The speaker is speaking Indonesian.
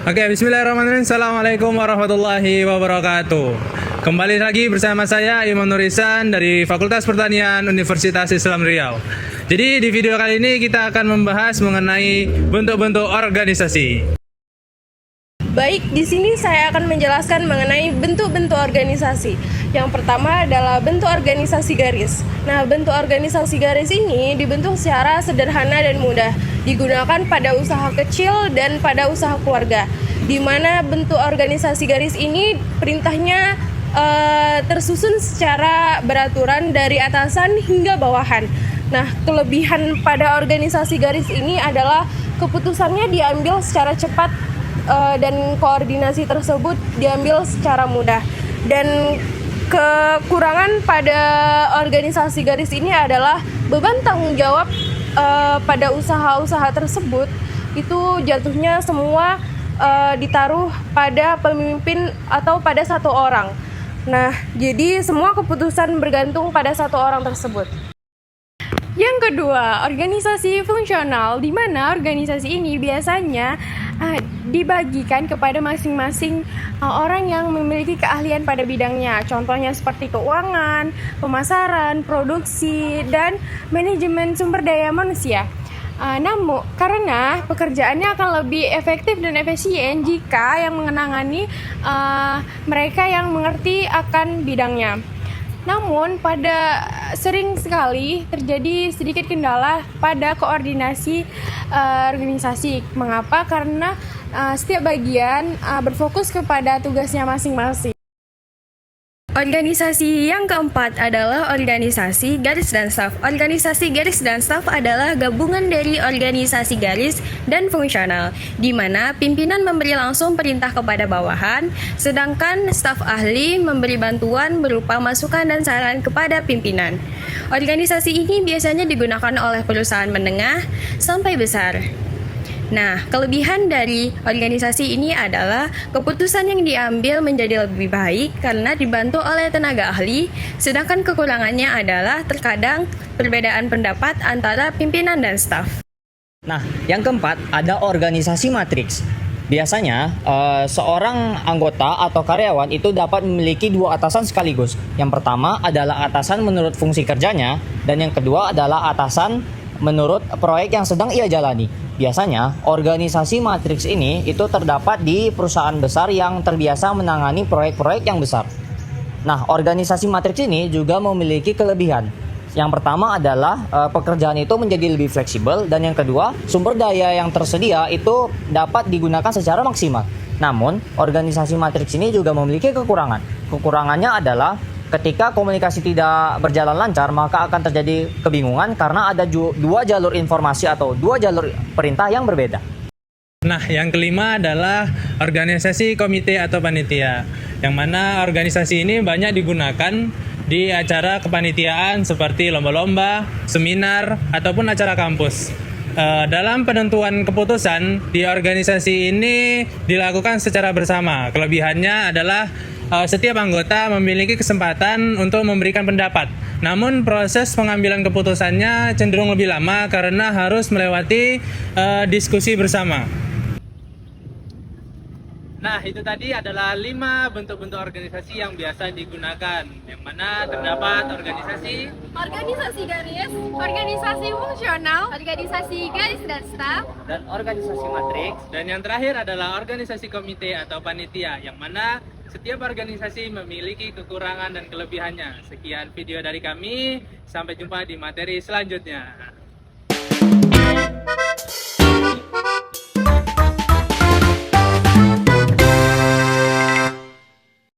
Oke, bismillahirrahmanirrahim. Assalamualaikum warahmatullahi wabarakatuh. Kembali lagi bersama saya Iman Nurisan dari Fakultas Pertanian Universitas Islam Riau. Jadi di video kali ini kita akan membahas mengenai bentuk-bentuk organisasi. Baik, di sini saya akan menjelaskan mengenai bentuk-bentuk organisasi. Yang pertama adalah bentuk organisasi garis. Nah, bentuk organisasi garis ini dibentuk secara sederhana dan mudah, digunakan pada usaha kecil dan pada usaha keluarga. Di mana bentuk organisasi garis ini perintahnya tersusun secara beraturan dari atasan hingga bawahan. Nah, kelebihan pada organisasi garis ini adalah keputusannya diambil secara cepat dan koordinasi tersebut diambil secara mudah. Dan kekurangan pada organisasi garis ini adalah beban tanggung jawab pada usaha-usaha tersebut itu jatuhnya semua ditaruh pada pemimpin atau pada satu orang. Nah, jadi semua keputusan bergantung pada satu orang tersebut. Yang kedua, organisasi fungsional, di mana organisasi ini biasanya dibagikan kepada masing-masing orang yang memiliki keahlian pada bidangnya. Contohnya seperti keuangan, pemasaran, produksi, dan manajemen sumber daya manusia. Namun, karena pekerjaannya akan lebih efektif dan efisien jika yang mengenangani mereka yang mengerti akan bidangnya. Namun, pada sering sekali terjadi sedikit kendala pada koordinasi organisasi. Mengapa? Karena setiap bagian berfokus kepada tugasnya masing-masing. Organisasi yang keempat adalah organisasi garis dan staf. Organisasi garis dan staf adalah gabungan dari organisasi garis dan fungsional, di mana pimpinan memberi langsung perintah kepada bawahan, sedangkan staf ahli memberi bantuan berupa masukan dan saran kepada pimpinan. Organisasi ini biasanya digunakan oleh perusahaan menengah sampai besar. Nah, kelebihan dari organisasi ini adalah keputusan yang diambil menjadi lebih baik karena dibantu oleh tenaga ahli, sedangkan kekurangannya adalah terkadang perbedaan pendapat antara pimpinan dan staf. Nah, yang keempat ada organisasi matriks. Biasanya, seorang anggota atau karyawan itu dapat memiliki dua atasan sekaligus. Yang pertama adalah atasan menurut fungsi kerjanya, dan yang kedua adalah atasan menurut proyek yang sedang ia jalani. Biasanya, organisasi matriks ini itu terdapat di perusahaan besar yang terbiasa menangani proyek-proyek yang besar. Nah, organisasi matriks ini juga memiliki kelebihan. Yang pertama adalah pekerjaan itu menjadi lebih fleksibel, dan yang kedua, sumber daya yang tersedia itu dapat digunakan secara maksimal. Namun, organisasi matriks ini juga memiliki kekurangan. Kekurangannya adalah ketika komunikasi tidak berjalan lancar, maka akan terjadi kebingungan karena ada dua jalur informasi atau dua jalur perintah yang berbeda. Nah, yang kelima adalah organisasi komite atau panitia, yang mana organisasi ini banyak digunakan di acara kepanitiaan seperti lomba-lomba, seminar, ataupun acara kampus. Dalam penentuan keputusan di organisasi ini dilakukan secara bersama. Kelebihannya adalah setiap anggota memiliki kesempatan untuk memberikan pendapat. Namun proses pengambilan keputusannya cenderung lebih lama karena harus melewati diskusi bersama. Nah, itu tadi adalah 5 bentuk-bentuk organisasi yang biasa digunakan, yang mana terdapat organisasi garis, organisasi fungsional, organisasi garis dan staf, dan organisasi matriks. Dan yang terakhir adalah organisasi komite atau panitia, yang mana setiap organisasi memiliki kekurangan dan kelebihannya. Sekian video dari kami, sampai jumpa di materi selanjutnya.